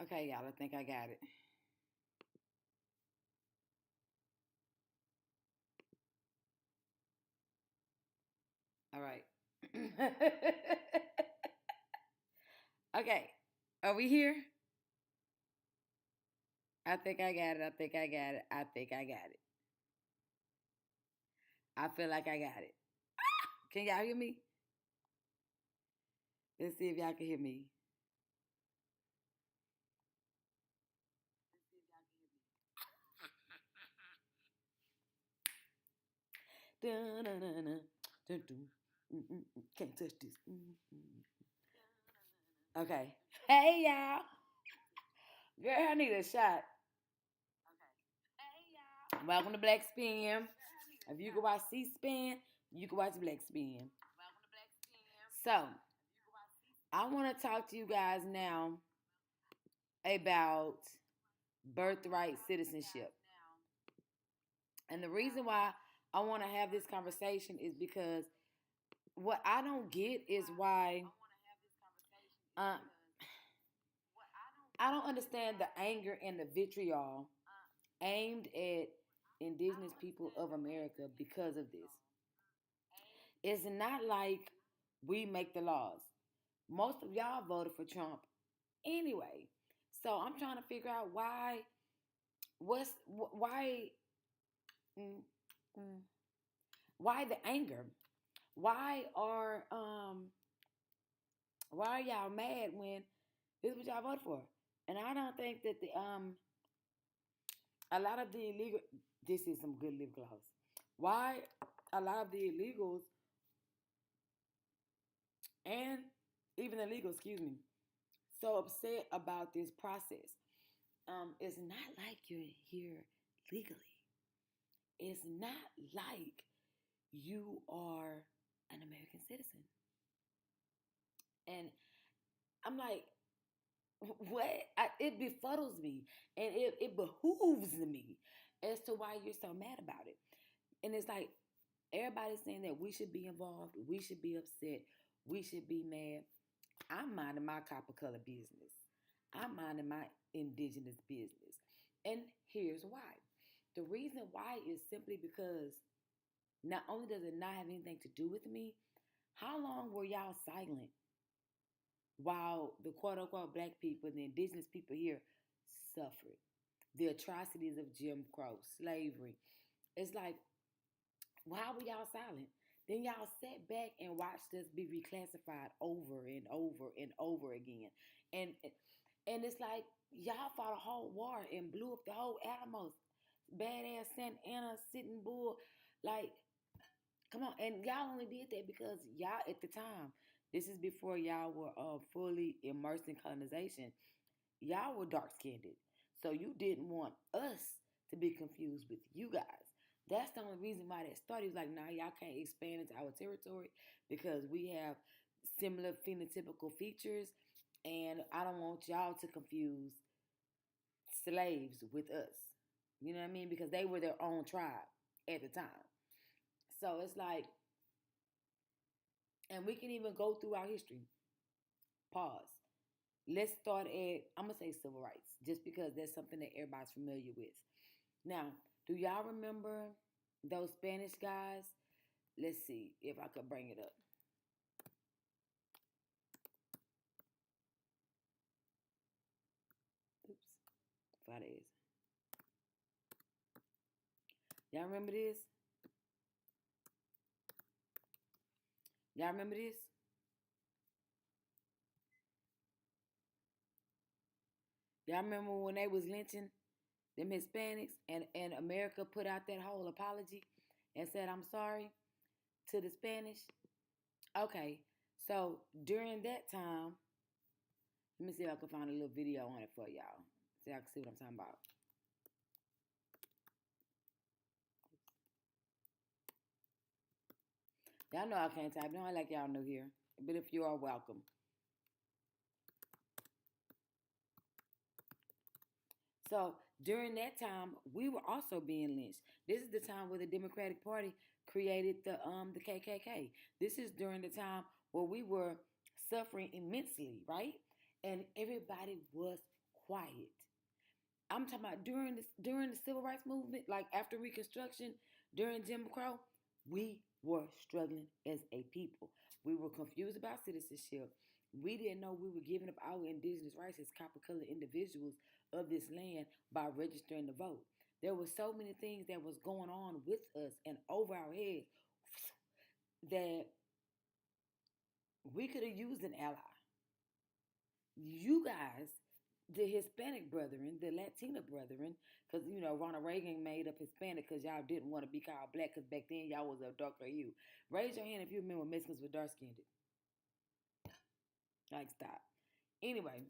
Okay, y'all, I think I got it. All right. Okay. Are we here? I think I got it. I think I got it. I think I got it. I feel like I got it. Can y'all hear me? Let's see if y'all can hear me. Dun-dun-dun-dun. Dun-dun. Mm-mm-mm. Can't touch this. Mm-mm. Okay. Hey, y'all. Girl, I need a shot. Welcome to Black Spin. If you can watch C-SPAN, you can watch Black Spin. So, I want to talk to you guys now about birthright citizenship. And the reason why I want to have this conversation is because what I don't get is why uh, I don't understand the anger and the vitriol aimed at indigenous people of America because of this. It's not like we make the laws. Most of y'all voted for Trump anyway. So I'm trying to figure out why mm, mm, why the anger? Why are um why are y'all mad when this is what y'all voted for? And I don't think that the a lot of the illegal this is some good lip gloss. Why a lot of the illegals and even the legal, excuse me, so upset about this process. It's not like you're here legally. It's not like you are an American citizen. And I'm like, what? It befuddles me and it behooves me as to why you're so mad about it. And it's like everybody's saying that we should be involved, we should be upset, we should be mad. I'm minding my copper color business. I'm minding my indigenous business. And here's why. The reason why is simply because not only does it not have anything to do with me, how long were y'all silent while the quote unquote black people, the indigenous people here, suffered? The atrocities of Jim Crow, slavery. It's like, why were y'all silent? Then y'all sat back and watched us be reclassified over and over and over again. And it's like y'all fought a whole war and blew up the whole Alamos. Badass Santa Ana, Sitting Bull. Like, come on. And y'all only did that because y'all at the time, this is before y'all were fully immersed in colonization. Y'all were dark skinned. So you didn't want us to be confused with you guys. That's the only reason why that started. It was like, nah, y'all can't expand into our territory because we have similar phenotypical features, and I don't want y'all to confuse slaves with us. You know what I mean? Because they were their own tribe at the time. So it's like, and we can even go through our history. Pause. Let's start at, I'm going to say civil rights, just because that's something that everybody's familiar with. Now, do y'all remember those Spanish guys? Let's see if I could bring it up. Oops, that is. Y'all remember this? Y'all remember this? Y'all remember when they was lynching them Hispanics and America put out that whole apology and said, I'm sorry to the Spanish? Okay, so during that time, let me see if I can find a little video on it for y'all. So y'all can see what I'm talking about. Y'all know I can't type. No, I like y'all new here. But if you are welcome. So during that time, we were also being lynched. This is the time where the Democratic Party created the KKK. This is during the time where we were suffering immensely, right? And everybody was quiet. I'm talking about during the civil rights movement, like after Reconstruction, during Jim Crow, we were struggling as a people. We were confused about citizenship. We didn't know we were giving up our indigenous rights as copper-colored individuals of this land by registering to vote. There were so many things that was going on with us and over our heads that we could have used an ally. You guys, the Hispanic brethren, the Latina brethren, because Ronald Reagan made up Hispanic because y'all didn't want to be called black because back then y'all was a darker hue. Raise your hand if you remember Mexicans were dark skinned. Like, stop. Anyway,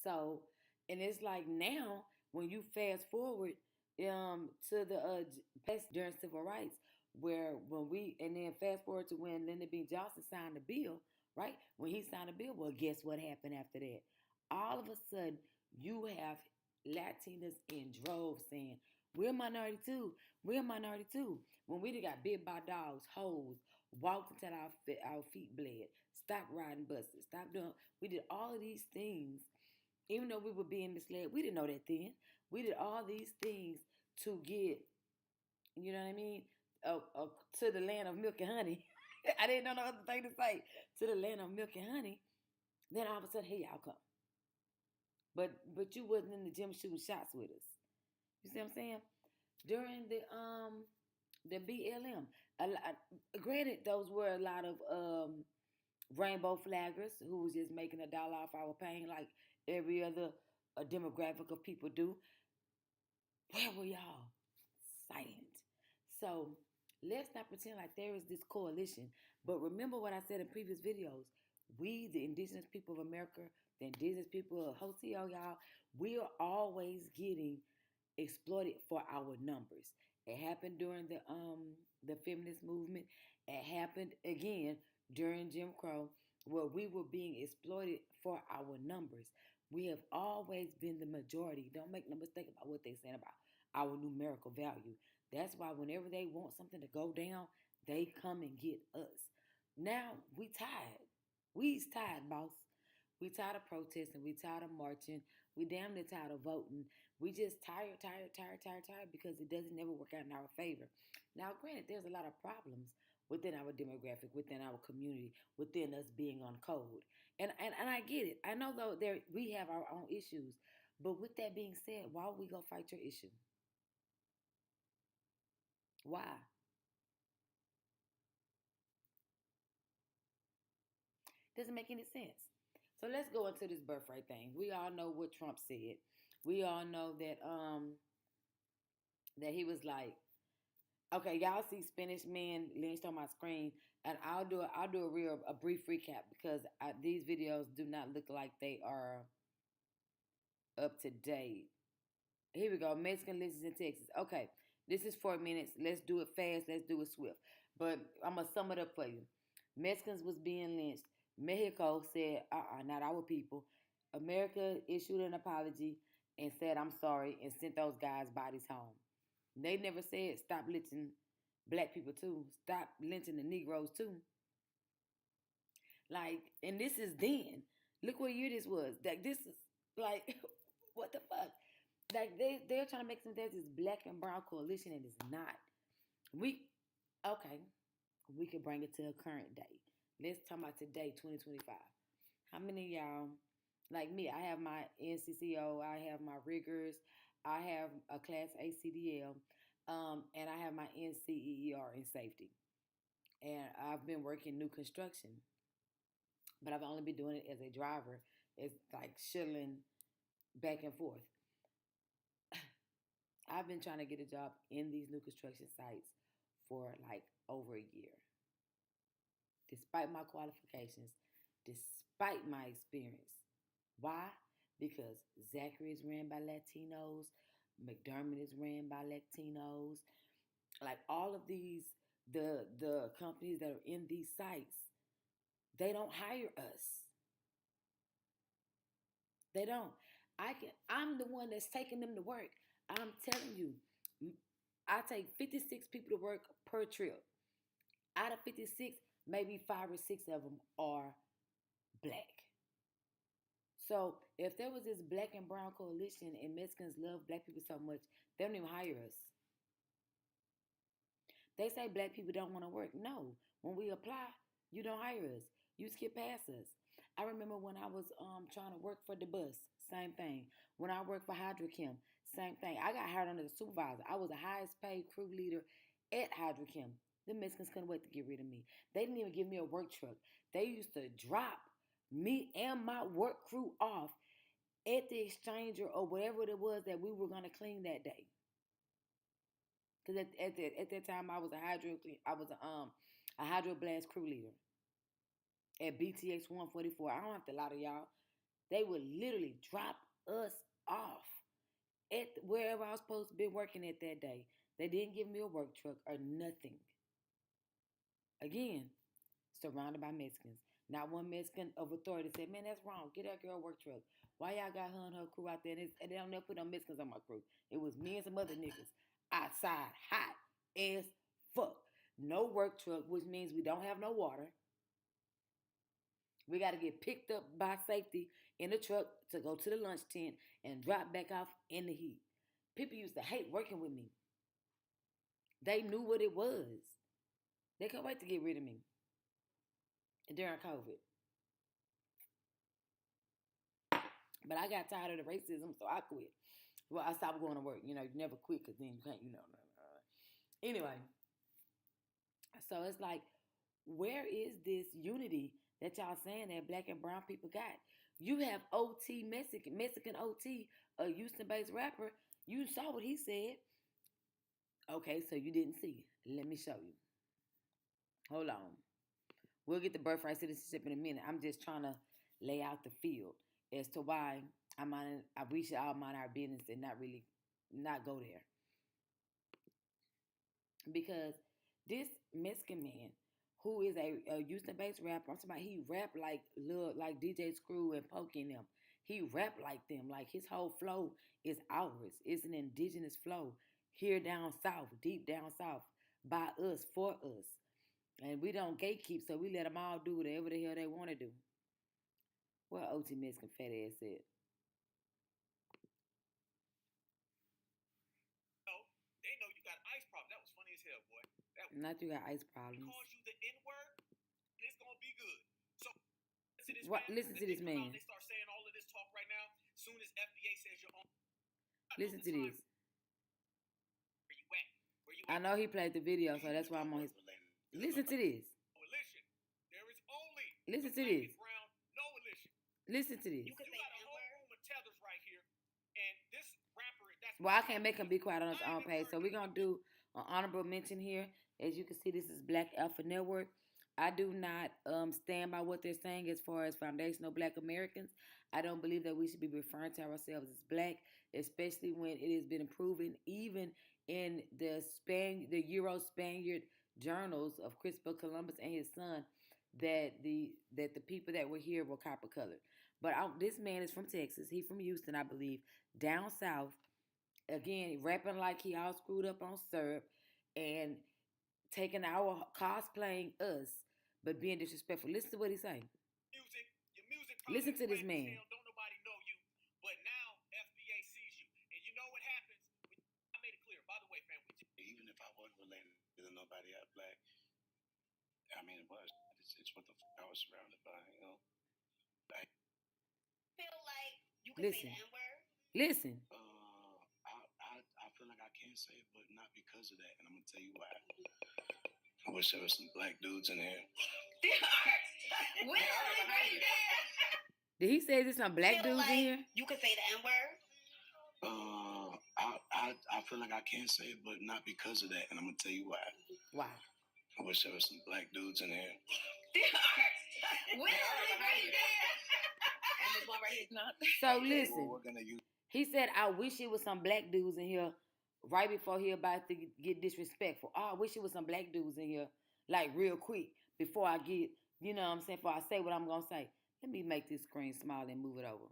so, and it's like now when you fast forward to the past during civil rights, where and then fast forward to when Lyndon B. Johnson signed the bill, right? When he signed the bill, well, guess what happened after that? All of a sudden, you have Latinas in droves saying, we're a minority too. We're a minority too. When we got bit by dogs, hoes, walked until our feet bled, stop riding buses, stop doing. We did all of these things, even though we were being misled. We didn't know that then. We did all these things to get, you know what I mean, to the land of milk and honey. I didn't know no other thing to say. To the land of milk and honey. Then all of a sudden, here y'all come. But you wasn't in the gym shooting shots with us. You see what I'm saying? During the BLM, granted, those were a lot of rainbow flaggers who was just making $1 off our pain like every other demographic of people do. Where were y'all? Silent. So let's not pretend like there is this coalition. But remember what I said in previous videos. We, the indigenous people of America, the indigenous people of Hoseo, y'all, we are always getting exploited for our numbers. It happened during the feminist movement. It happened again during Jim Crow, where we were being exploited for our numbers. We have always been the majority. Don't make no mistake about what they're saying about our numerical value. That's why whenever they want something to go down, they come and get us. Now we tired. We's tired, boss. We tired of protesting. We tired of marching. We damn near tired of voting. We just tired because it doesn't never work out in our favor. Now, granted, there's a lot of problems within our demographic, within our community, within us being on code. And I get it. I know though we have our own issues. But with that being said, why would we go fight your issue? Why? Doesn't make any sense. So let's go into this birthright thing. We all know what Trump said. We all know that he was like, okay, y'all see Spanish men lynched on my screen, and I'll do a brief recap because these videos do not look like they are up to date. Here we go. Mexican lynchings in Texas. Okay, this is 4 minutes. Let's do it fast. Let's do it swift. But I'm gonna sum it up for you. Mexicans was being lynched. Mexico said, not our people. America issued an apology and said, I'm sorry, and sent those guys' bodies home. They never said stop lynching black people too. Stop lynching the Negroes too. Like, and this is then. Look what year this was. Like, this is like, what the fuck? Like, they're trying to make some there's this black and brown coalition, and it's not. Okay, we could bring it to a current day. Let's talk about today, 2025. How many of y'all, like me, I have my NCCO, I have my riggers, I have a Class A CDL, and I have my NCER in safety. And I've been working new construction, but I've only been doing it as a driver. It's like shuttling back and forth. I've been trying to get a job in these new construction sites for like over a year. Despite my qualifications, despite my experience. Why? Because Zachary is ran by Latinos, McDermott is ran by Latinos. Like all of these, the companies that are in these sites, they don't hire us. They don't. I'm the one that's taking them to work. I'm telling you, I take 56 people to work per trip. Out of 56, maybe 5 or 6 of them are black. So if there was this black and brown coalition and Mexicans love black people so much, they don't even hire us. They say black people don't want to work. No, when we apply, you don't hire us. You skip past us. I remember when I was trying to work for the bus, same thing. When I worked for Hydrochem, same thing. I got hired under the supervisor. I was the highest paid crew leader at Hydrochem. The Mexicans couldn't wait to get rid of me. They didn't even give me a work truck. They used to drop me and my work crew off at the exchanger or whatever it was that we were going to clean that day. Because at that time I was a hydroblast crew leader at BTX 144. I don't have to lie to y'all. They would literally drop us off at wherever I was supposed to be working at that day. They didn't give me a work truck or nothing. Again, surrounded by Mexicans. Not one Mexican of authority said, "Man, that's wrong. Get that girl a work truck. Why y'all got her and her crew out there?" And they don't never put no Mexicans on my crew. It was me and some other niggas outside, hot as fuck. No work truck, which means we don't have no water. We got to get picked up by safety in the truck to go to the lunch tent and drop back off in the heat. People used to hate working with me. They knew what it was. They couldn't wait to get rid of me during COVID. But I got tired of the racism, so I quit. Well, I stopped going to work. You never quit because then you can't, Anyway, so it's like, where is this unity that y'all saying that black and brown people got? You have OT Mexican OT, a Houston-based rapper. You saw what he said. Okay, so you didn't see it. Let me show you. Hold on. We'll get the Brithright Citizenship in a minute. I'm just trying to lay out the field as to why we should all mind our business and not go there. Because this Mexican man, who is a Houston-based rapper, I'm talking about he rap like DJ Screw and Pokey and them. He rap like them. Like his whole flow is ours. It's an indigenous flow here down south, deep down south, by us, for us. And we don't gatekeep, so we let them all do whatever the hell they want to do. What OT Mexican fat ass said. They know you got ice problems. That was funny as hell, boy. Not you got ice problems. Calls you the N-word, and it's gonna be good. So listen to this man. They start saying all of this talk right now. Soon as FDA says you're on. Listen to this. Where you at? I know he played the video, so that's why I'm on his. Listen to this. Coalition. There is only. Listen to this. Brown, no coalition. Listen to this. You got a whole room of tethers right here, and this rapper. Well, I can't make him be quiet on his own page, so we're gonna do an honorable mention here. As you can see, this is Black Alpha Network. I do not stand by what they're saying as far as foundational Black Americans. I don't believe that we should be referring to ourselves as Black, especially when it has been proven even in the Euro-Spaniard journals of Christopher Columbus and his son that the people that were here were copper colored. But this man is from Texas. He's from Houston, I believe, down south. Again, rapping like he all screwed up on syrup and taking our cosplaying us, but being disrespectful. Listen to what he's saying. Your music. Listen to this man. Don't nobody know you, but now FBA sees you, and you know what happens. I made it clear. By the way, fam, even if I wasn't related to nobody out Black, I mean, it's what the fuck I was surrounded by, I feel like you can say the N-word. Listen. I feel like I can say it, but not because of that, and I'm gonna tell you why. I wish there was some Black dudes in here. Did he say there's some Black dudes in here? You can say the N-word. I feel like I can say it, but not because of that, and I'm gonna tell you why. Why? I wish there was some Black dudes in here. So listen. He said, I wish it was some Black dudes in here right before he about to get disrespectful. Oh, I wish it was some Black dudes in here, like real quick, before I get, you know what I'm saying, before I say what I'm going to say. Let me make this screen small and move it over.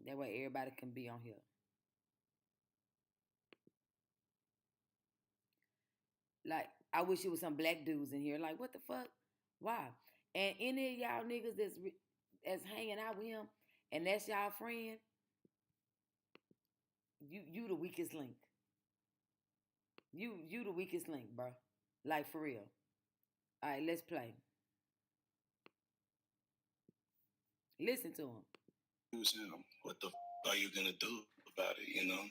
That way everybody can be on here. Like, I wish it was some Black dudes in here. Like, what the fuck? Why? And any of y'all niggas that's hanging out with him, and that's y'all friend, you the weakest link. You the weakest link, bro. Like for real. All right, let's play. Listen to him. What the are you gonna do about it? You know.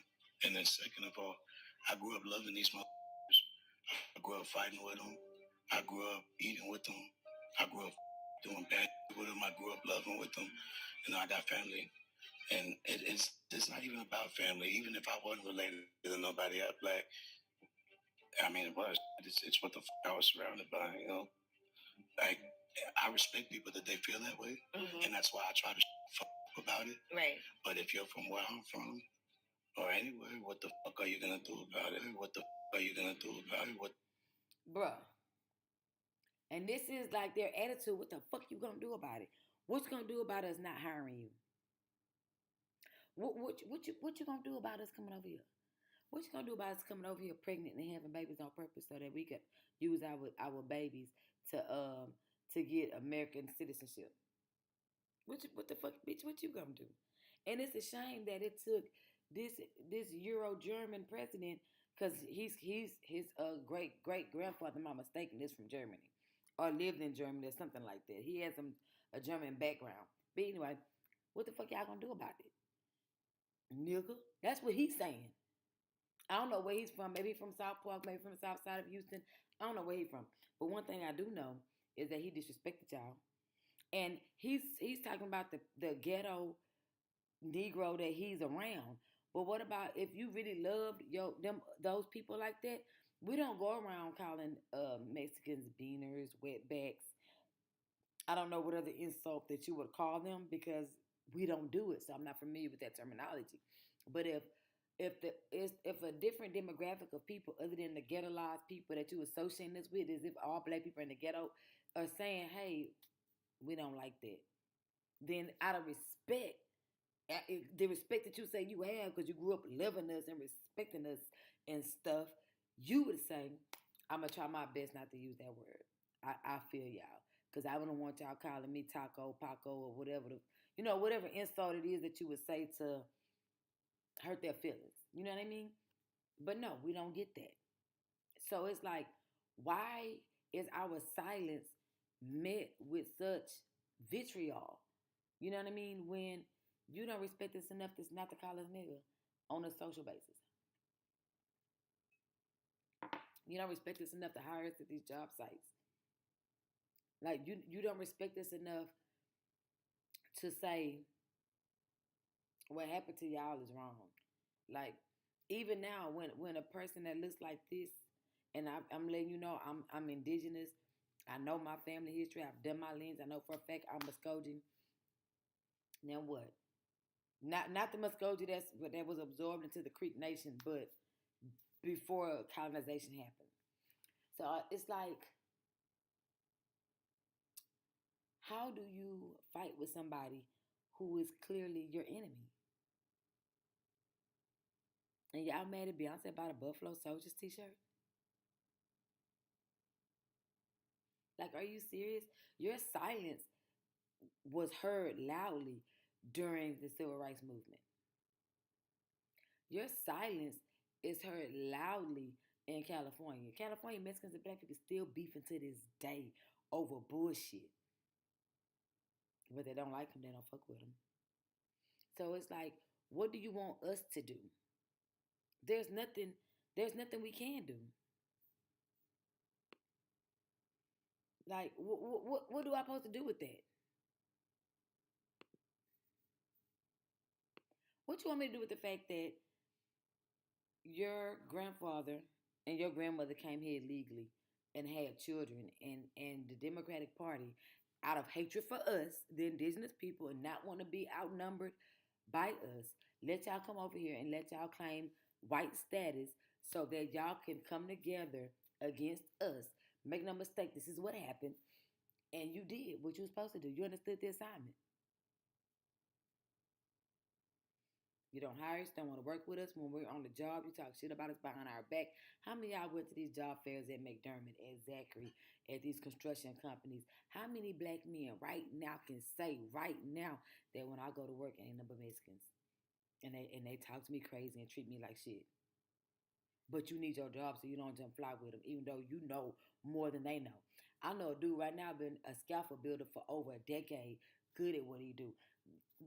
And then second of all, I grew up loving these motherfuckers. I grew up fighting with them. I grew up eating with them. I grew up doing bad with them. I grew up loving with them. You know, I got family, and it's not even about family. Even if I wasn't related to nobody out black, I mean, it was. It's what the I was surrounded by. You know, like I respect people that they feel that way, and that's why I try to about it. Right. But if you're from where I'm from, or anywhere, what the fuck are you gonna do about it? What the fuck are you gonna do about it? What? Bruh. And this is like their attitude. What the fuck you gonna do about it? What you gonna do about us not hiring you? What you gonna do about us coming over here? What you gonna do about us coming over here pregnant and having babies on purpose so that we could use our babies to get American citizenship? What the fuck, bitch? What you gonna do? And it's a shame that it took this Euro German president, because he's his great grandfather, if I'm not mistaken, is from Germany or lived in Germany or something like that. He has a German background. But anyway, what the fuck y'all gonna do about it, nigga? That's what he's saying. I don't know where he's from. Maybe from South Park, maybe from the south side of Houston. I don't know where he's from. But one thing I do know is that he disrespected y'all. And he's talking about the ghetto Negro that he's around. But what about if you really love those people like that? We don't go around calling Mexicans beaners, wetbacks. I don't know what other insult that you would call them because we don't do it, so I'm not familiar with that terminology. But if a different demographic of people other than the ghettoized people that you associate us with, as if all black people in the ghetto are saying, "Hey, we don't like that," then out of respect, the respect that you say you have because you grew up loving us and respecting us and stuff, you would say, "I'm gonna try my best not to use that word." I feel y'all because I wouldn't want y'all calling me taco, paco, or whatever whatever insult it is that you would say to hurt their feelings. You know what I mean? But no, we don't get that. So it's like, why is our silence met with such vitriol? You know what I mean? When you don't respect us enough not to call us nigga on a social basis. You don't respect us enough to hire us at these job sites. Like you don't respect us enough to say what happened to y'all is wrong. Like even now, when a person that looks like this, and I'm letting you know I'm indigenous. I know my family history. I've done my lens. I know for a fact I'm Muskogee. Now what? Not the Muskogee that was absorbed into the Creek Nation, but before colonization happened. So it's like, how do you fight with somebody who is clearly your enemy? And y'all mad at Beyonce about a Buffalo Soldiers t-shirt? Like, are you serious? Your silence was heard loudly during the civil rights movement. Your silence is heard loudly in California. California Mexicans and black people still beefing to this day over bullshit. But they don't like them, they don't fuck with them. So it's like, what do you want us to do? There's nothing, there's nothing we can do. Like, what do I supposed to do with that? What you want me to do with the fact that your grandfather and your grandmother came here legally and had children, and the Democratic Party, out of hatred for us, the indigenous people, and not want to be outnumbered by us, let y'all come over here and let y'all claim white status so that y'all can come together against us. Make no mistake, this is what happened. And you did what you were supposed to do. You understood the assignment. You don't hire us, don't want to work with us. When we're on the job, you talk shit about us behind our back. How many of y'all went to these job fairs at McDermott, at Zachary, at these construction companies. How many black men right now can say right now that when I go to work ain't number Mexicans and they talk to me crazy and treat me like shit? But you need your job so you don't jump fly with them, even though you know more than they know. I know a dude right now been a scaffold builder for over a decade, good at what he do.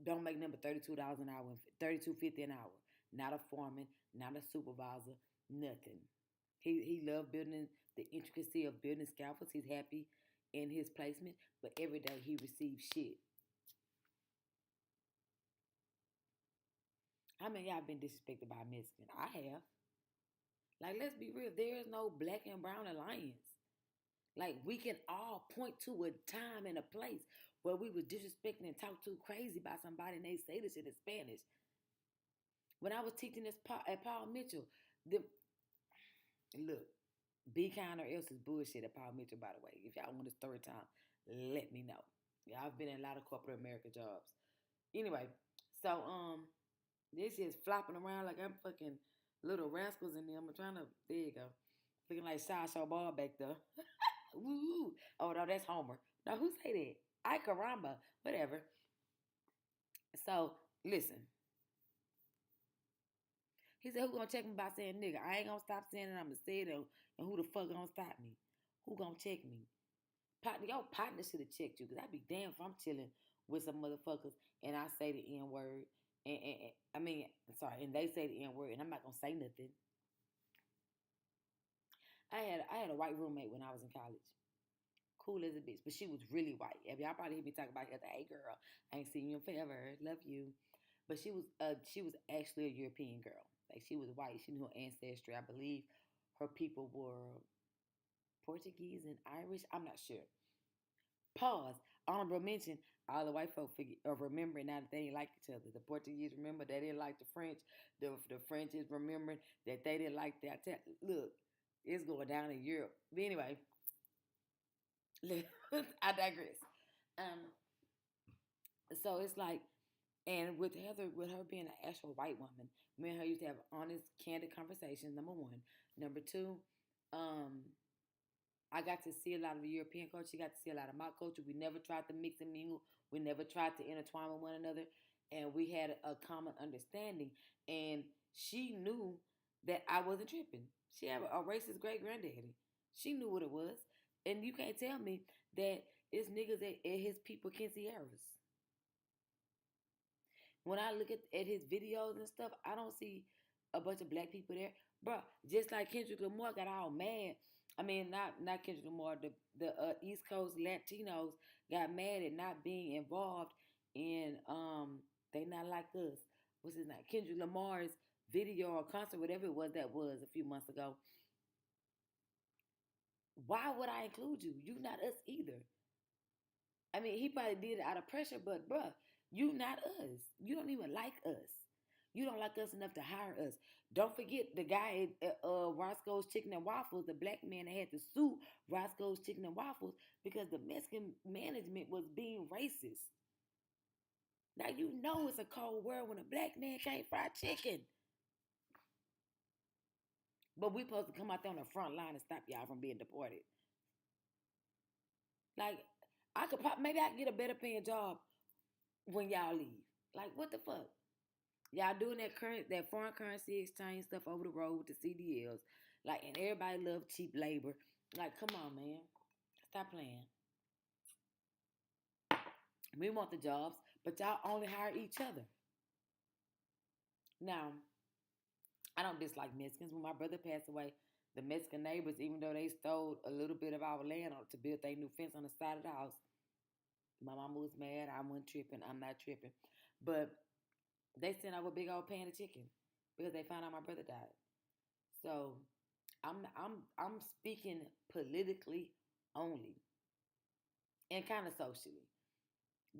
Don't make number $32 an hour, $32.50 an hour. Not a foreman, not a supervisor, nothing. He loved building the intricacy of building scaffolds. He's happy in his placement, but every day he receives shit. How many of y'all been disrespected by a Mexican? I have. Like, let's be real. There is no black and brown alliance. Like, we can all point to a time and a place where we were disrespecting and talked too crazy about somebody and they say this shit in Spanish. When I was teaching this at Paul Mitchell, look, be kind or else is bullshit at Paul Mitchell, by the way. If y'all want a story time, let me know. Yeah, I've been in a lot of corporate America jobs. Anyway, so this is flopping around like I'm fucking little rascals in there. I'm trying to, there you go. Looking like Sideshow Ball back there. Woo! Oh no, that's Homer. Now who say that? Ay caramba. Whatever. So listen. He said, who gonna check me by saying nigga? I ain't gonna stop saying it. I'm gonna say it. And who the fuck gonna stop me? Who gonna check me? Your partner should have checked you. Because I'd be damned if I'm chilling with some motherfuckers and I say the N word. And they say the N word and I'm not gonna say nothing. I had a white roommate when I was in college. Cool as a bitch, but she was really white. Y'all probably hear me talk about her. Hey girl, I ain't seen you in forever. Love you. But she was actually a European girl. Like she was white. She knew her ancestry. I believe her people were Portuguese and Irish. I'm not sure. Pause. Honorable mention. All the white folk are remembering now that they didn't like each other. The Portuguese remember they didn't like the French. The French is remembering that they didn't like that. Look, it's going down in Europe. But anyway, I digress. So it's like, and with Heather, with her being an actual white woman, me and her used to have honest, candid conversations. Number one. Number two, I got to see a lot of the European culture. She got to see a lot of my culture. We never tried to mix and mingle. We never tried to intertwine with one another. And we had a common understanding. And she knew that I wasn't tripping. She had a racist great granddaddy. She knew what it was. And you can't tell me that it's niggas at his people can see errors. When I look at his videos and stuff, I don't see a bunch of black people there. Bruh, just like Kendrick Lamar got all mad. I mean, not Kendrick Lamar, the East Coast Latinos got mad at not being involved in They Not Like Us. What's his name? Kendrick Lamar's video or concert, whatever it was that was a few months ago. Why would I include you? You not us either. I mean, he probably did it out of pressure, but bruh, you not us. You don't even like us. You don't like us enough to hire us. Don't forget the guy at Roscoe's Chicken and Waffles, the black man that had to sue Roscoe's Chicken and Waffles because the Mexican management was being racist. Now you know it's a cold world when a black man can't fry chicken. But we supposed to come out there on the front line and stop y'all from being deported. Like, maybe I can get a better paying job when y'all leave. Like, what the fuck? Y'all doing that foreign currency exchange stuff over the road with the CDLs. Like, and everybody love cheap labor. Like, come on, man. Stop playing. We want the jobs, but y'all only hire each other. Now, I don't dislike Mexicans. When my brother passed away, the Mexican neighbors, even though they stole a little bit of our land to build their new fence on the side of the house, my mama was mad. I wasn't tripping. I'm not tripping. But they sent out a big old pan of chicken because they found out my brother died. So I'm speaking politically only and kind of socially.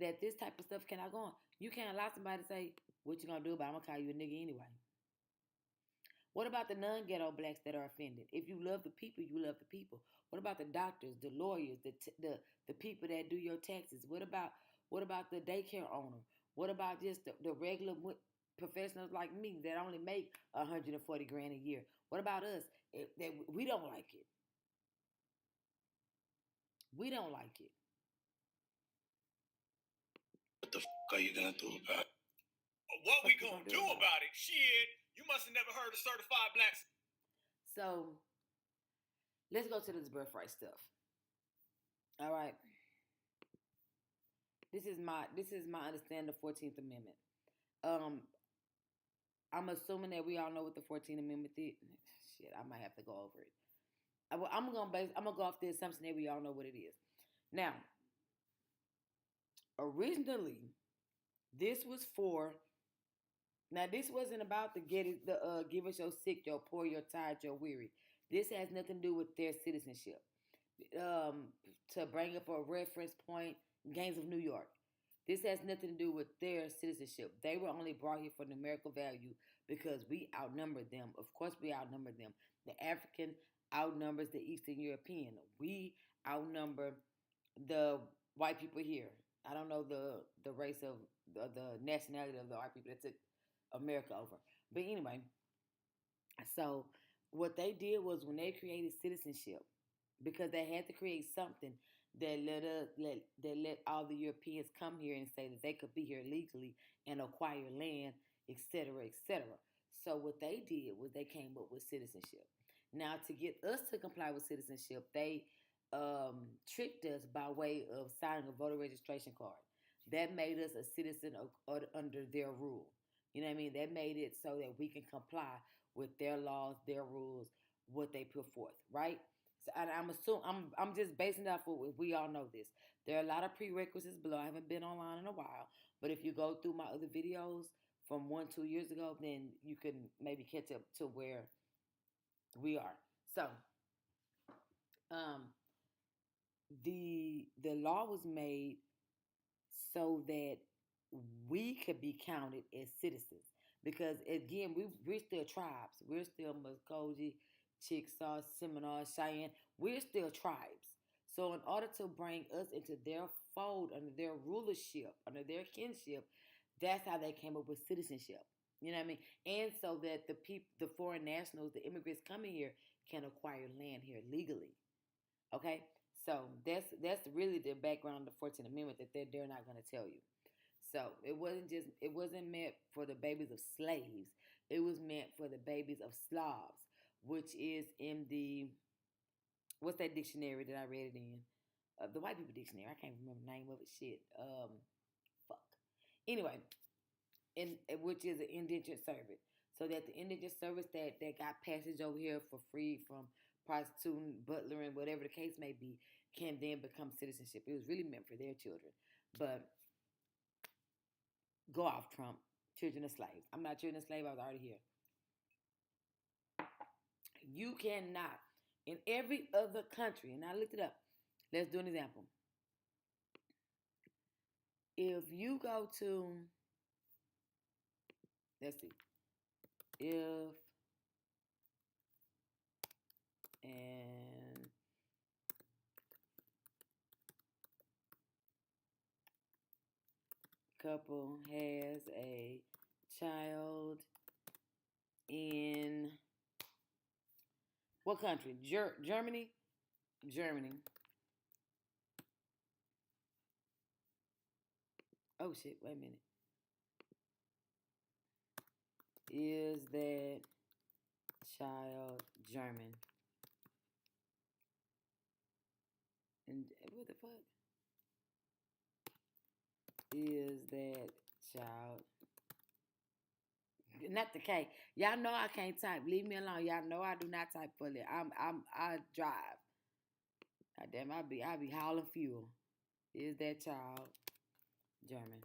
That this type of stuff cannot go on. You can't allow somebody to say, what you gonna do about it? I'm gonna call you a nigga anyway. What about the non-ghetto blacks that are offended? If you love the people, you love the people. What about the doctors, the lawyers, the people that do your taxes? What about the daycare owner? What about just the regular professionals like me that only make $140 grand a year? What about us that we don't like it? We don't like it. What the fuck are you gonna do about it? What we gonna do about it? Shit, you must have never heard of certified blacks. So let's go to this birthright stuff. All right. This is my understanding of the 14th Amendment. I'm assuming that we all know what the 14th Amendment is. Shit, I might have to go over it. I'm gonna go off the assumption that we all know what it is. Now, originally, this was for. Now, this wasn't about the give us your sick, your poor, your tired, your weary. This has nothing to do with their citizenship. To bring up a reference point, Gangs of New York. This has nothing to do with their citizenship. They were only brought here for numerical value because we outnumbered them. Of course, we outnumbered them. The African outnumbers the Eastern European. We outnumber the white people here. I don't know the race of the nationality of the white people that took America over. But anyway, so what they did was when they created citizenship, because they had to create something that let all the Europeans come here and say that they could be here legally and acquire land, etc., etc. So what they did was they came up with citizenship. Now to get us to comply with citizenship, they tricked us by way of signing a voter registration card. That made us a citizen under their rule. You know what I mean? That made it so that we can comply with their laws, their rules, what they put forth, right? So, and I'm assuming I'm just basing it off of we all know this. There are a lot of prerequisites below. I haven't been online in a while, but if you go through my other videos from 1-2 years ago, then you can maybe catch up to where we are. So, um, the law was made so that we could be counted as citizens. Because again, we're still tribes. We're still Muskogee, Chickasaw, Seminole, Cheyenne. We're still tribes. So in order to bring us into their fold, under their rulership, under their kinship, that's how they came up with citizenship. You know what I mean? And so that the foreign nationals, the immigrants coming here, can acquire land here legally. Okay? So that's really the background of the 14th Amendment that they're not going to tell you. So it wasn't meant for the babies of slaves. It was meant for the babies of Slavs, which is in the what's that dictionary that I read it in? The white people dictionary. I can't remember the name of it. Shit. Fuck. Anyway, which is an indentured servant. So that the indentured servants that got passage over here for free from prostituting, butlering, whatever the case may be, can then become citizenship. It was really meant for their children. But go off, Trump. Children of slaves. I'm not children of slave. I was already here. You cannot. In every other country, and I looked it up. Let's do an example. If you go to, let's see. If and couple has a child in what country? Germany? Germany. Oh shit, wait a minute. Is that child German? And what the fuck? Is that child? Not the K. Y'all know I can't type. Leave me alone. Y'all know I do not type fully. I drive. God damn, I be hauling fuel. Is that child German?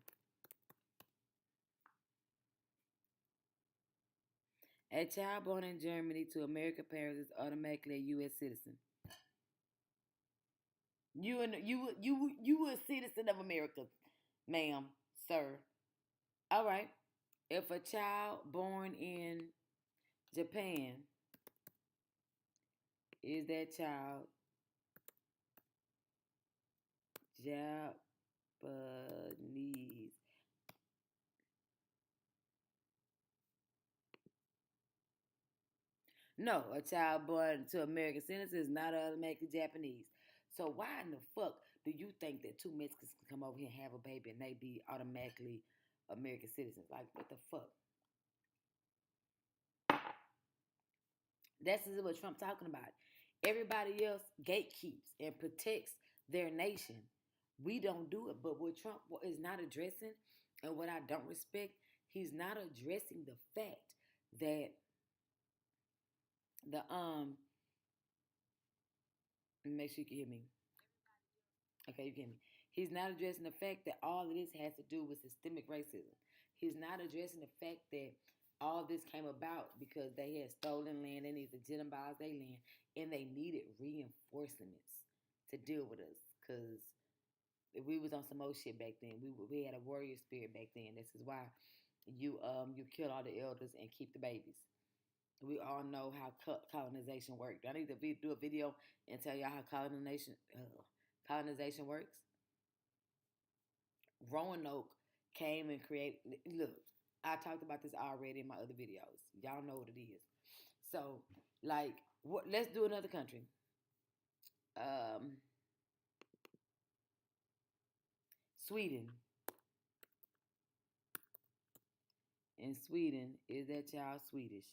A child born in Germany to American parents is automatically a U.S. citizen. You a citizen of America, ma'am, sir. All right. If a child born in Japan, is that child Japanese? No, a child born to American citizens is not automatically Japanese. So why in the fuck do you think that two Mexicans can come over here and have a baby and they be automatically American citizens? Like, what the fuck? That's what Trump talking about. Everybody else gatekeeps and protects their nation. We don't do it. But what Trump is not addressing, and what I don't respect, he's not addressing the fact that the make sure you can hear me. Okay, you can hear me. He's not addressing the fact that all of this has to do with systemic racism. He's not addressing the fact that all this came about because they had stolen land, they needed to legitimize their land, and they needed reinforcements to deal with us. Because we was on some old shit back then. We had a warrior spirit back then. This is why you kill all the elders and keep the babies. We all know how colonization worked. I need to do a video and tell y'all how colonization works. Roanoke came and created. Look, I talked about this already in my other videos. Y'all know what it is. So, like, let's do another country. Sweden. In Sweden, is that child Swedish?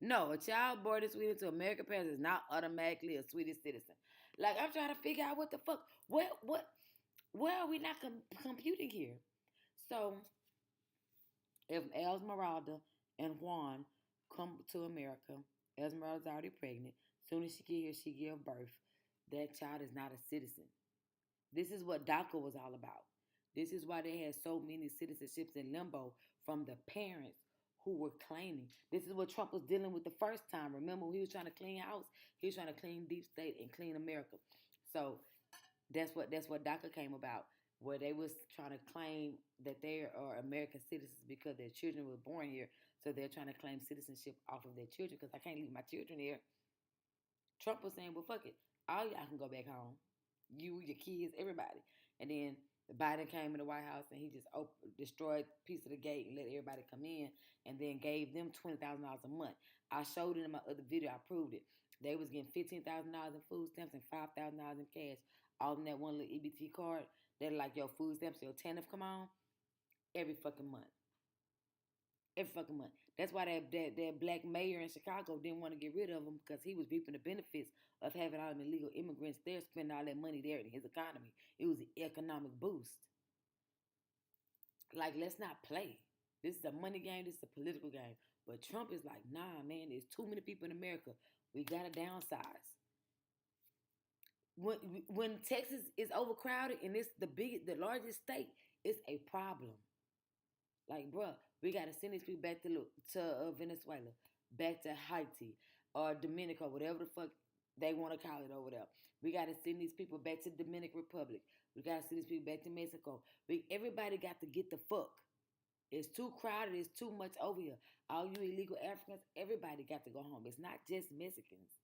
No, a child born in Sweden to American parents is not automatically a Swedish citizen. Like, I'm trying to figure out what the fuck. Where are we not computing here? So, if Esmeralda and Juan come to America, Esmeralda's already pregnant. Soon as she get here, she give birth. That child is not a citizen. This is what DACA was all about. This is why they had so many citizenships in limbo from the parents who were claiming. This is what Trump was dealing with the first time. Remember, when he was trying to clean house, he was trying to clean deep state and clean America. So that's what DACA came about, where they was trying to claim that they are American citizens because their children were born here. So they're trying to claim citizenship off of their children because I can't leave my children here. Trump was saying, well, fuck it. All y'all can go back home. You, your kids, everybody. And then Biden came in the White House and he just destroyed a piece of the gate and let everybody come in and then gave them $20,000 a month. I showed it in my other video. I proved it. They was getting $15,000 in food stamps and $5,000 in cash, all in that one little EBT card. They're like, your food stamps, your TANF come on every fucking month. Every fucking month. That's why that black mayor in Chicago didn't want to get rid of him because he was reaping the benefits of having all the illegal immigrants there, spending all that money there in his economy. It was an economic boost. Like, let's not play. This is a money game. This is a political game. But Trump is like, nah, man, there's too many people in America. We got to downsize. When Texas is overcrowded and it's the largest state, it's a problem. Like, bruh, we got to send these people back to Venezuela, back to Haiti, or Dominica, whatever the fuck they want to call it over there. We got to send these people back to Dominican Republic. We got to send these people back to Mexico. Everybody got to get the fuck. It's too crowded. It's too much over here. All you illegal Africans, everybody got to go home. It's not just Mexicans.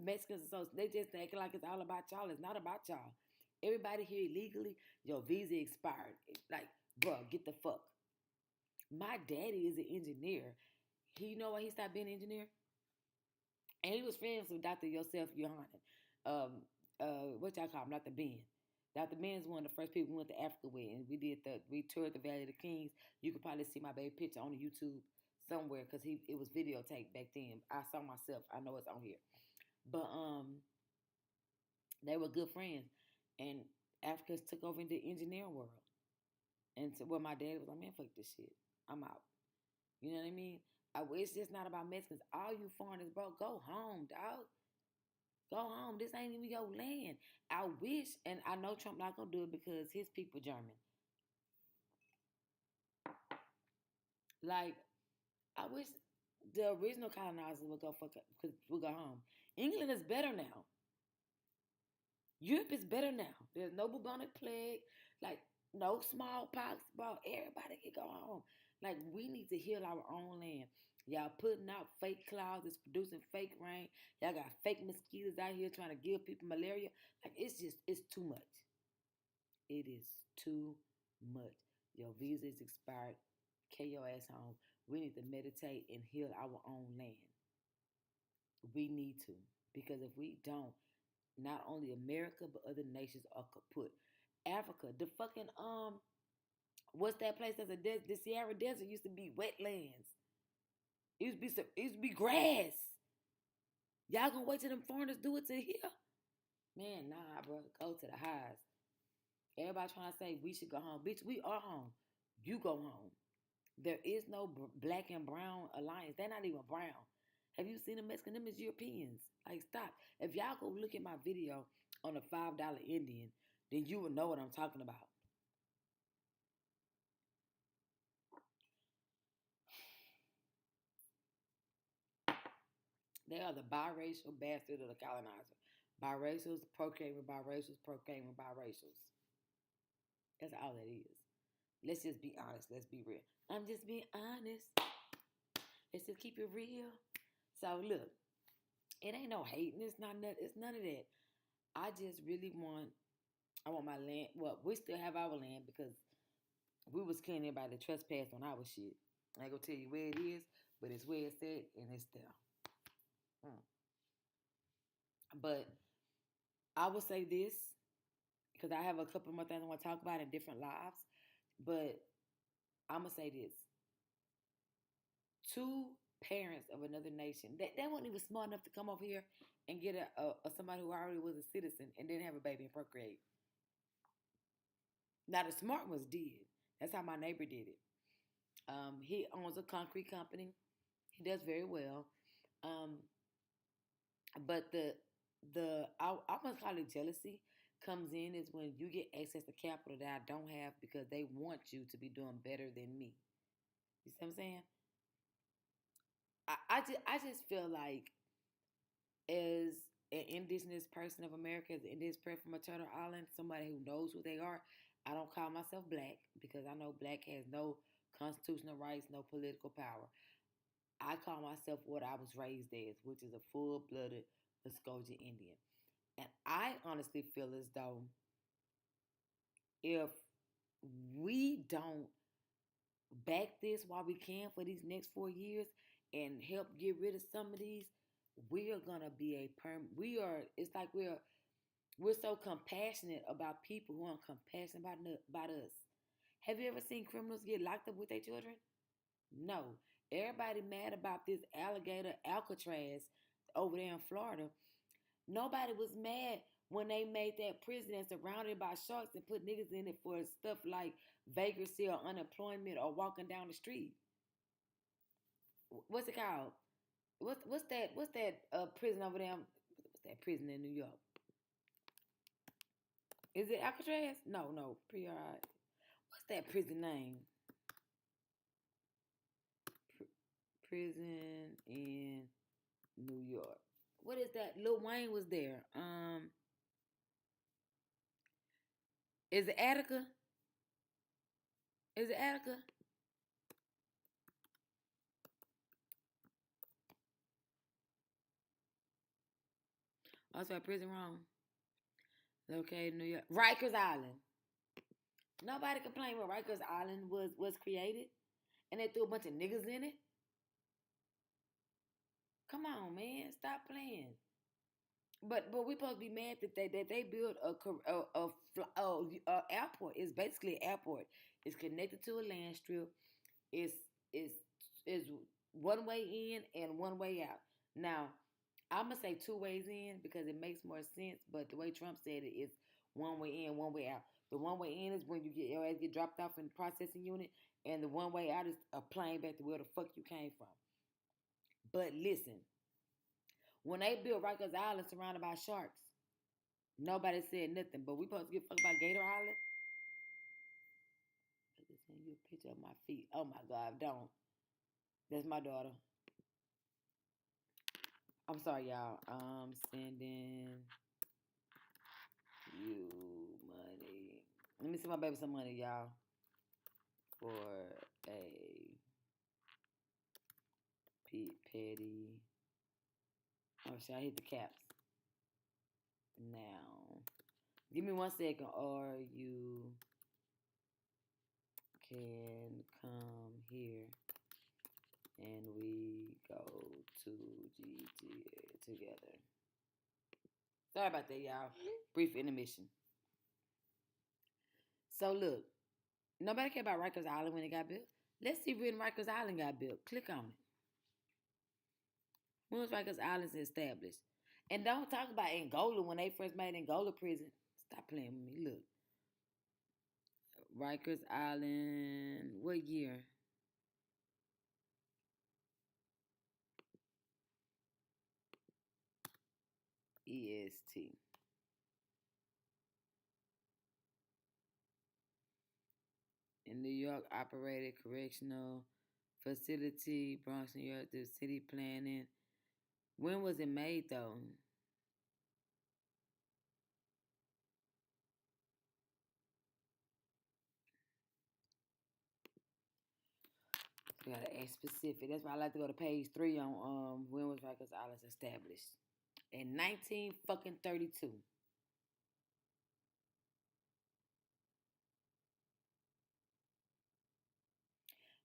Mexicans, they just acting like it's all about y'all. It's not about y'all. Everybody here illegally, your visa expired. Like, bro, get the fuck. My daddy is an engineer. You know why he stopped being an engineer? And he was friends with Dr. Yosef Yohanan. What y'all call him? Dr. Ben. Dr. Ben is one of the first people we went to Africa with, and we toured the Valley of the Kings. You could probably see my baby picture on YouTube somewhere because it was videotaped back then. I saw myself. I know it's on here. But they were good friends, and Africans took over in the engineering world. And so, my dad was like, man, fuck this shit. I'm out. You know what I mean? It's just not about Mexicans. All you foreigners, bro, go home, dog. Go home. This ain't even your land. I wish, and I know Trump not gonna do it because his people German. Like, I wish the original colonizers would go home. England is better now. Europe is better now. There's no bubonic plague, like no smallpox, bro. Everybody can go home. Like, we need to heal our own land. Y'all putting out fake clouds, it's producing fake rain. Y'all got fake mosquitoes out here trying to give people malaria. Like, it's too much. It is too much. Your visa is expired. Carry your ass home. We need to meditate and heal our own land. We need to. Because if we don't, not only America, but other nations are kaput. Africa, the fucking, what's that place that's a desert? The Sierra Desert used to be wetlands. It used to be grass. Y'all gonna wait till them foreigners do it to here? Man, nah, bro. Go to the highs. Everybody trying to say we should go home. Bitch, we are home. You go home. There is no black and brown alliance. They're not even brown. Have you seen the Mexican? Them is Europeans. Like, stop. If y'all go look at my video on a $5 Indian, then you will know what I'm talking about. They are the biracial bastard of the colonizer. Biracials, procreate with biracials, procreate with biracials. That's all that is. Let's just be honest. Let's be real. I'm just being honest. Let's just keep it real. So look, it ain't no hating. It's not nothing. It's none of that. I just really want. I want my land. Well, we still have our land because we was killing everybody that trespassed on our shit. I ain't gonna tell you where it is, but it's where it's at and it's there. But I will say this because I have a couple more things I want to talk about in different lives. But I'm gonna say this: two parents of another nation they weren't even smart enough to come over here and get a somebody who already was a citizen and then have a baby and procreate. Now the smart ones did. That's how my neighbor did it. He owns a concrete company. He does very well. But I must call it jealousy comes in is when you get access to capital that I don't have because they want you to be doing better than me. You see what I'm saying? I just feel like as an indigenous person of America, as an indigenous person from a turtle island, somebody who knows who they are, I don't call myself black because I know black has no constitutional rights, no political power. I call myself what I was raised as, which is a full-blooded Muskogee Indian. And I honestly feel as though if we don't back this while we can for these next 4 years and help get rid of some of these, we are gonna be it's like we're so compassionate about people who aren't compassionate about us. Have you ever seen criminals get locked up with their children? No. Everybody mad about this alligator Alcatraz over there in Florida. Nobody was mad when they made that prison and surrounded by sharks and put niggas in it for stuff like vagrancy or unemployment or walking down the street. What's it called? What's that prison over there? What's that prison in New York? Is it Alcatraz? No, What's that prison name? Prison in New York. What is that? Lil Wayne was there. Is it Attica? Is it Attica? Oh, sorry, prison wrong. Located in New York. Rikers Island. Nobody complained when Rikers Island was created. And they threw a bunch of niggas in it. Come on, man. Stop playing. But we supposed to be mad that they built a airport. It's basically an airport. It's connected to a land strip. It's one way in and one way out. Now, I'm gonna say 2 ways in because it makes more sense. But the way Trump said it is one way in, one way out. The one way in is when your ass get dropped off in the processing unit, and the one way out is a plane back to where the fuck you came from. But listen, when they built Rikers Island surrounded by sharks, nobody said nothing. But we supposed to give a fuck about Gator Island? I just send you a picture of my feet. Oh my God, don't. That's my daughter. I'm sorry, y'all. I'm sending you money. Let me send my baby some money, y'all. For a petty. Oh, should I hit the caps? Now. Give me 1 second or you can come here and we go to GTA together. Sorry about that, y'all. Brief intermission. So look, nobody cared about Rikers Island when it got built. Let's see when Rikers Island got built. Click on it. When was Rikers Island established? And don't talk about Angola when they first made Angola prison. Stop playing with me. Look. Rikers Island. What year? EST. In New York, operated correctional facility, Bronx, New York, the city planning. When was it made though? You gotta ask specific. That's why I like to go to page 3 on when was Rikers Island established? In 1932.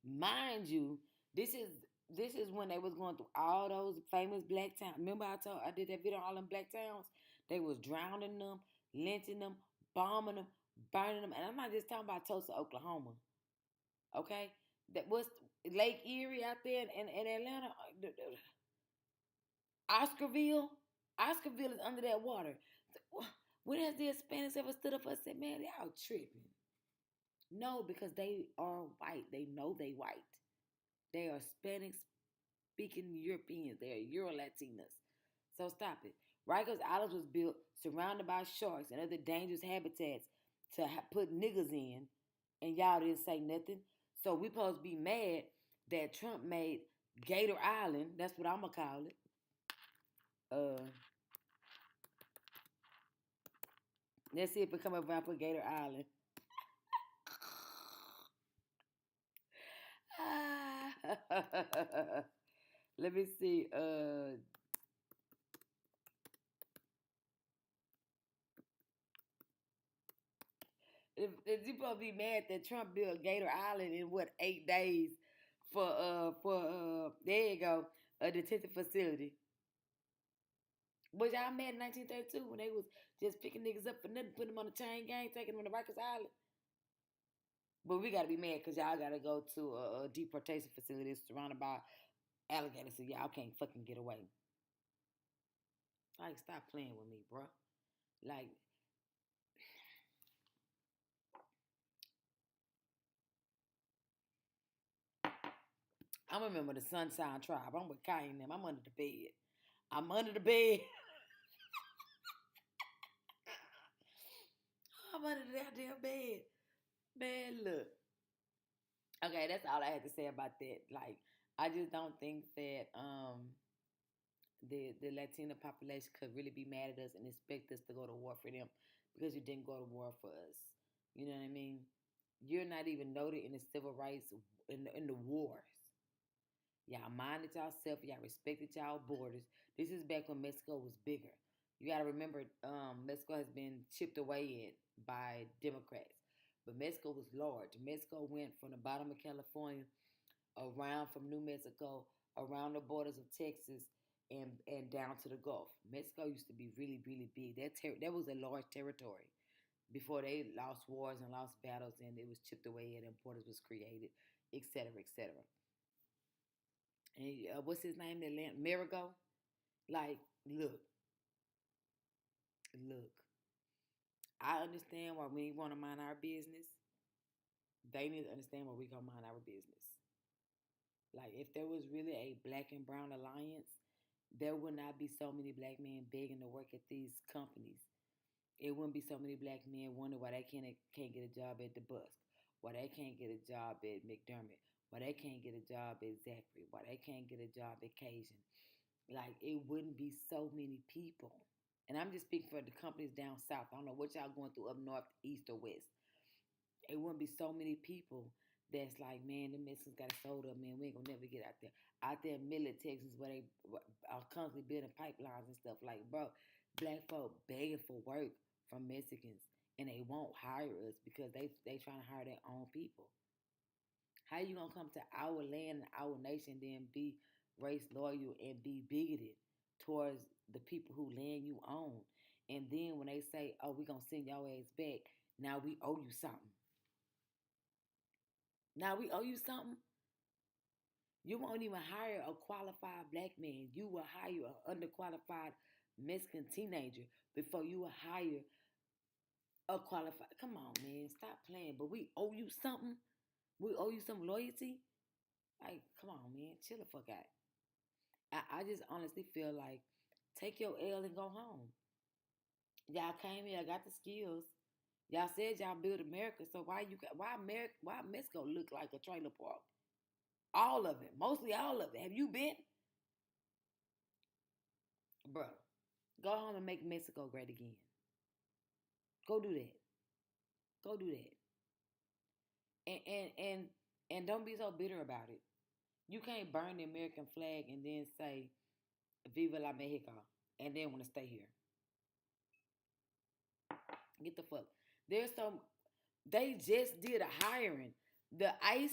Mind you, this is when they was going through all those famous black towns. Remember I did that video on all them black towns? They was drowning them, lynching them, bombing them, burning them. And I'm not just talking about Tulsa, Oklahoma. Okay? That was Lake Erie out there in Atlanta. Oscarville. Oscarville is under that water. When has the Hispanics ever stood up and said, man, y'all tripping? No, because they are white. They know they white. They are Hispanic speaking Europeans. They are Euro Latinas. So stop it. Rikers Island was built surrounded by sharks and other dangerous habitats to put niggas in, and y'all didn't say nothing. So we supposed to be mad that Trump made Gator Island. That's what I'm gonna call it. Let's see if it come up around for Gator Island. Let me see. If you supposed to be mad that Trump built Gator Island in what 8 days for there you go, a detention facility. Was y'all mad in 1932 when they was just picking niggas up for nothing, putting them on the chain gang, taking them to Rikers Island? But we gotta be mad because y'all gotta go to a deportation facility surrounded by alligators, so y'all can't fucking get away. Like, stop playing with me, bro. Like, I remember the Sunshine Tribe. I'm with Kai and them. I'm under the bed. I'm under the bed. I'm under the goddamn bed. Man, look. Okay, that's all I had to say about that. Like, I just don't think that the Latina population could really be mad at us and expect us to go to war for them because you didn't go to war for us. You know what I mean? You're not even noted in the civil rights in the wars. Y'all minded yourself. Y'all respected y'all borders. This is back when Mexico was bigger. You got to remember, Mexico has been chipped away at by Democrats. But Mexico was large. Mexico went from the bottom of California, around from New Mexico, around the borders of Texas, and down to the Gulf. Mexico used to be really, really big. That was a large territory before they lost wars and lost battles, and it was chipped away at, and borders was created, etc., etc. And what's his name? That land Marigo. Like, look. I understand why we want to mind our business. They need to understand why we gonna mind our business. Like, if there was really a black and brown alliance, there would not be so many black men begging to work at these companies. It wouldn't be so many black men wondering why they can't get a job at the Busk, why they can't get a job at McDermott, why they can't get a job at Zachary, why they can't get a job at Cajun. Like, it wouldn't be so many people. And I'm just speaking for the companies down south. I don't know what y'all going through up north, east, or west. It wouldn't be so many people that's like, man, the Mexicans got it sold up, man. We ain't gonna never get out there. Out there in Midland, Texas, where they are constantly building pipelines and stuff. Like, bro, black folk begging for work from Mexicans, and they won't hire us because they trying to hire their own people. How you gonna come to our land and our nation, then be race loyal and be bigoted towards the people who land you own? And then when they say, "Oh, we gonna send your ass back," now we owe you something. Now we owe you something. You won't even hire a qualified black man. You will hire an underqualified Mexican teenager before you will hire a qualified. Come on, man, stop playing. But we owe you something. We owe you some loyalty. Like, come on, man, chill the fuck out. I just honestly feel like take your L and go home. Y'all came here, got the skills. Y'all said y'all build America, so why Mexico look like a trailer park? All of it, mostly all of it. Have you been, bro? Go home and make Mexico great again. Go do that. Go do that. And don't be so bitter about it. You can't burn the American flag and then say "Viva la Mexico" and then want to stay here. Get the fuck. There's some. They just did a hiring. The ICE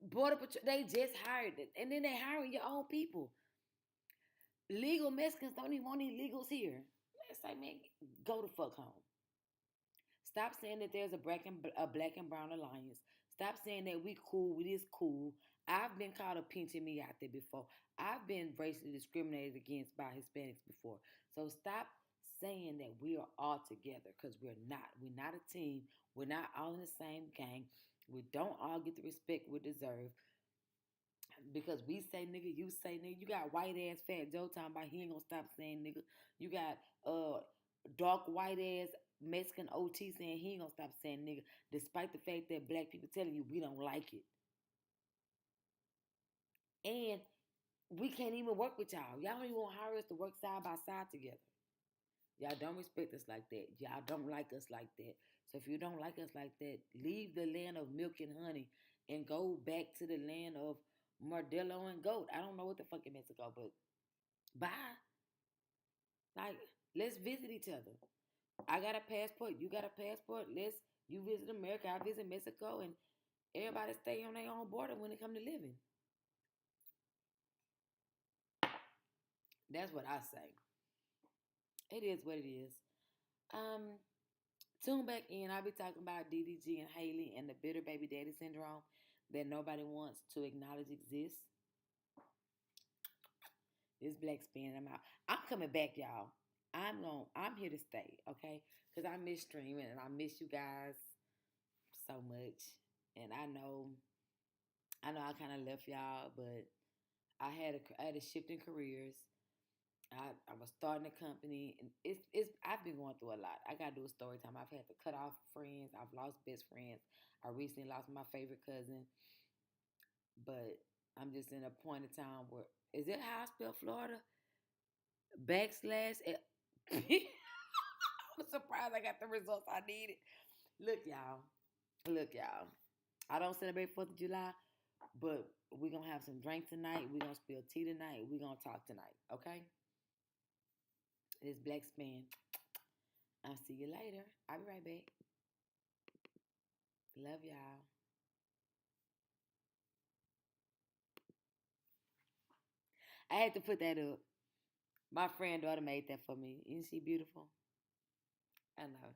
border patrol. They just hired it, and then they hiring your own people. Legal Mexicans don't even want any illegals here. It's like, man, go the fuck home. Stop saying that there's a black and brown alliance. Stop saying that we cool, we this cool. I've been called a pinching me out there before. I've been racially discriminated against by Hispanics before. So stop saying that we are all together because we're not. We're not a team. We're not all in the same gang. We don't all get the respect we deserve because we say nigga, you say nigga. You got white ass fat Joe talking about he ain't gonna stop saying nigga. You got dark white ass Mexican OT saying he ain't gonna stop saying nigga, despite the fact that black people telling you we don't like it. And we can't even work with y'all. Y'all don't even want to hire us to work side by side together. Y'all don't respect us like that. Y'all don't like us like that. So if you don't like us like that, leave the land of milk and honey and go back to the land of Modelo and goat. I don't know what the fuck in Mexico, but bye. Like, let's visit each other. I got a passport. You got a passport. You visit America. I visit Mexico, and everybody stay on their own border when it come to living. That's what I say. It is what it is. Um, Tune back in. I'll be talking about DDG and Haley and the bitter baby daddy syndrome that nobody wants to acknowledge exists. This blaquespan, I'm out. I'm coming back, y'all. I'm here to stay, okay? Because I miss streaming and I miss you guys so much. And I know I kind of left y'all, but I had a shift in careers. I was starting a company, and I've been going through a lot. I gotta do a story time. I've had to cut off friends. I've lost best friends. I recently lost my favorite cousin, but I'm just in a point in time where is it how I spell Florida? Backslash. I'm surprised I got the results I needed. Look, y'all. Look, y'all. I don't celebrate 4th of July, but we're gonna have some drink tonight. We're gonna spill tea tonight. We're gonna talk tonight, okay? This blaquespan. I'll see you later. I'll be right back. Love y'all. I had to put that up. My friend daughter made that for me. Isn't she beautiful? I know.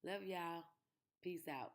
Love y'all. Peace out.